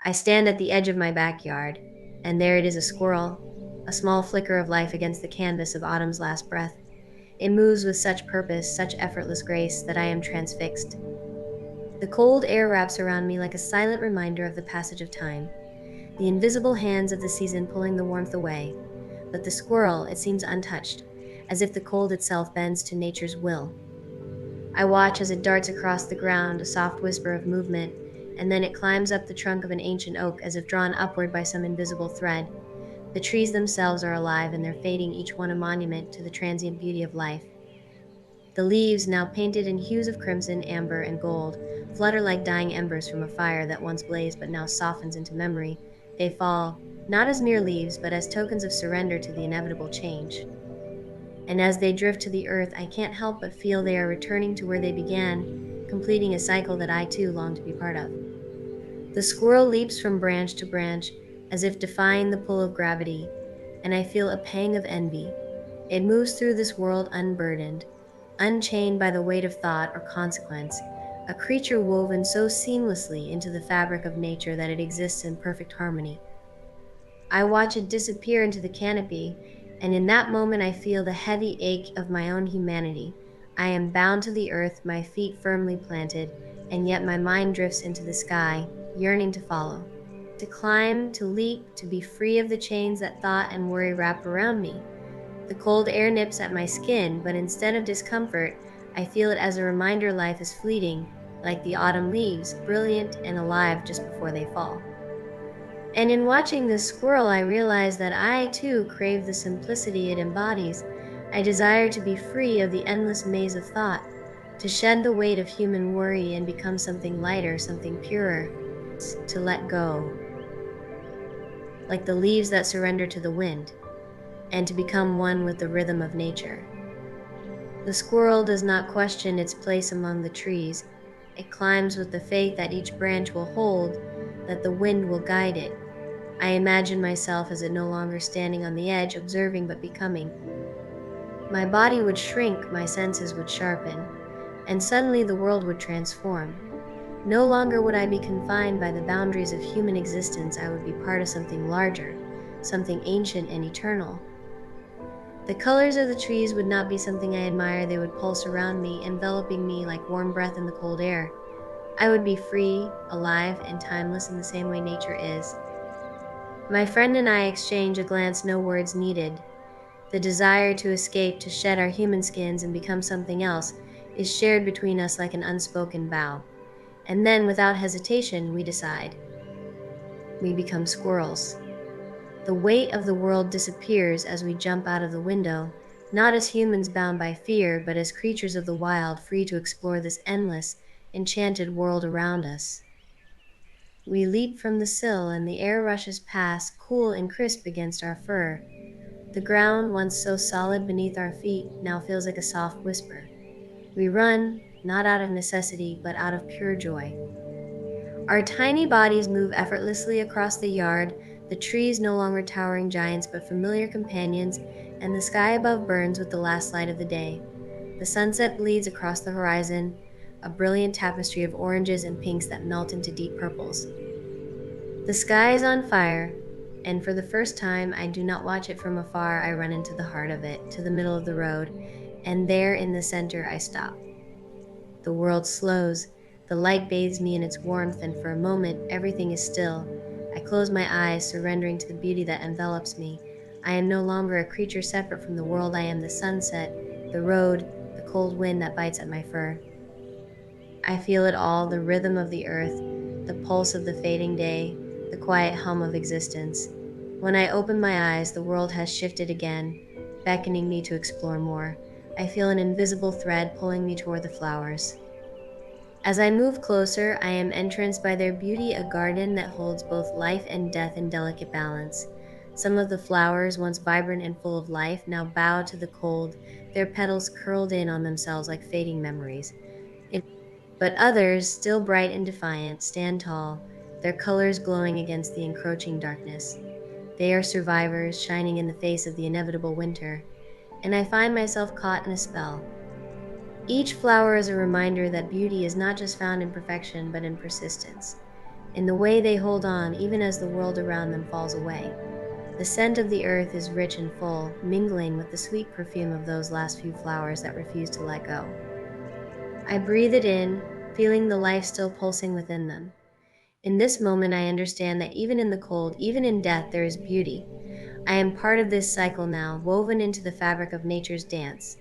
I stand at the edge of my backyard, and there it is, a squirrel, a small flicker of life against the canvas of autumn's last breath. It moves with such purpose, such effortless grace, that I am transfixed. The cold air wraps around me like a silent reminder of the passage of time, the invisible hands of the season pulling the warmth away. But the squirrel, it seems untouched, as if the cold itself bends to nature's will. I watch as it darts across the ground, a soft whisper of movement, and then it climbs up the trunk of an ancient oak as if drawn upward by some invisible thread. The trees themselves are alive, and they're fading, each one a monument to the transient beauty of life. The leaves, now painted in hues of crimson, amber, and gold, flutter like dying embers from a fire that once blazed but now softens into memory. They fall, not as mere leaves, but as tokens of surrender to the inevitable change. And as they drift to the earth, I can't help but feel they are returning to where they began, completing a cycle that I too long to be part of. The squirrel leaps from branch to branch, as if defying the pull of gravity, and I feel a pang of envy. It moves through this world unburdened, unchained by the weight of thought or consequence, a creature woven so seamlessly into the fabric of nature that it exists in perfect harmony. I watch it disappear into the canopy, and in that moment I feel the heavy ache of my own humanity. I am bound to the earth, my feet firmly planted, and yet my mind drifts into the sky, yearning to follow. To climb, to leap, to be free of the chains that thought and worry wrap around me. The cold air nips at my skin, but instead of discomfort, I feel it as a reminder life is fleeting, like the autumn leaves, brilliant and alive just before they fall. And in watching this squirrel, I realize that I too crave the simplicity it embodies. I desire to be free of the endless maze of thought, to shed the weight of human worry and become something lighter, something purer, to let go, like the leaves that surrender to the wind, and to become one with the rhythm of nature. The squirrel does not question its place among the trees. It climbs with the faith that each branch will hold, that the wind will guide it. I imagine myself as it no longer standing on the edge, observing but becoming. My body would shrink, my senses would sharpen, and suddenly the world would transform. No longer would I be confined by the boundaries of human existence. I would be part of something larger, something ancient and eternal. The colors of the trees would not be something I admire. They would pulse around me, enveloping me like warm breath in the cold air. I would be free, alive, and timeless in the same way nature is. My friend and I exchange a glance, no words needed. The desire to escape, to shed our human skins and become something else, is shared between us like an unspoken vow. And then, without hesitation, we decide. We become squirrels. The weight of the world disappears as we jump out of the window, not as humans bound by fear, but as creatures of the wild, free to explore this endless, enchanted world around us. We leap from the sill, and the air rushes past, cool and crisp against our fur. The ground, once so solid beneath our feet, now feels like a soft whisper. We run, not out of necessity, but out of pure joy. Our tiny bodies move effortlessly across the yard, the trees no longer towering giants but familiar companions, and the sky above burns with the last light of the day. The sunset bleeds across the horizon, a brilliant tapestry of oranges and pinks that melt into deep purples. The sky is on fire, and for the first time, I do not watch it from afar. I run into the heart of it, to the middle of the road, and there in the center I stop. The world slows. The light bathes me in its warmth, and for a moment, everything is still. I close my eyes, surrendering to the beauty that envelops me. I am no longer a creature separate from the world. I am the sunset, the road, the cold wind that bites at my fur. I feel it all, the rhythm of the earth, the pulse of the fading day, the quiet hum of existence. When I open my eyes, the world has shifted again, beckoning me to explore more. I feel an invisible thread pulling me toward the flowers. As I move closer, I am entranced by their beauty, a garden that holds both life and death in delicate balance. Some of the flowers, once vibrant and full of life, now bow to the cold, their petals curled in on themselves like fading memories. But others, still bright and defiant, stand tall, their colors glowing against the encroaching darkness. They are survivors, shining in the face of the inevitable winter, and I find myself caught in a spell. Each flower is a reminder that beauty is not just found in perfection, but in persistence. in the way they hold on even as the world around them falls away. The scent of the earth is rich and full, mingling with the sweet perfume of those last few flowers that refuse to let go. I breathe it in, feeling the life still pulsing within them. In this moment, I understand that even in the cold, even in death, there is beauty. I am part of this cycle now, woven into the fabric of nature's dance.